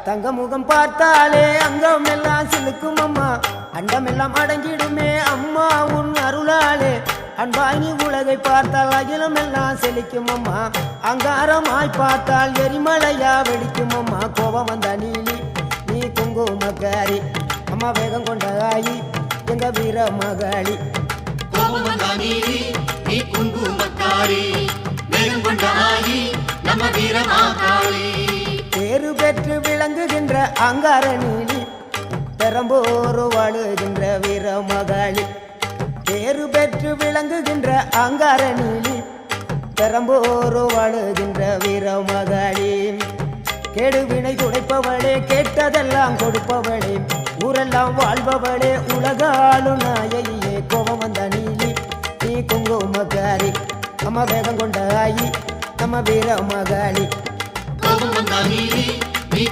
தங்க முகம் பார்த்தாலே அங்கம் எல்லாம் சிலுக்கும் அம்மா, அண்டமெல்லாம் அடங்கிடுமே அம்மா உன் அருளாலே. அன்பாங்கி உலகை பார்த்தால் அகிலம் எல்லாம் செழிக்கும் அம்மா, அங்காரமாய் பார்த்தால் எரிமலையா வெடிக்கும் அம்மா. கோபம் வந்த நீலி நீ குங்குமக்காரி அம்மா, வேகம் கொண்ட ஆயி எங்க வீர மகாளி. கோபம் வந்த நீலி நீ குங்குமக்காரி, வேகம் கொண்ட ஆயி நம்ம வீர மகாளி. பேரு பெற்று விளங்குகின்ற அங்கார நீலி, பெரம்போரு வாழுகின்ற வீர மகாளி. பேரு பெற்று விளங்குகின்ற அங்கார நீலி, பெரம்போரு வாழுகின்ற வீர மகாளி. கேடுவினை துடைப்பவளே, கேட்டதெல்லாம் கொடுப்பவளே, ஊரெல்லாம் வாழ்பவளே, உலகாலும் நாயகியே. கோபம் வந்த நீலி நீ குங்குமக்காரி அம்மா, வேகம் கொண்ட ஆயி நம்ம வீர மகாளி. கோபம் வந்த நீலி நீ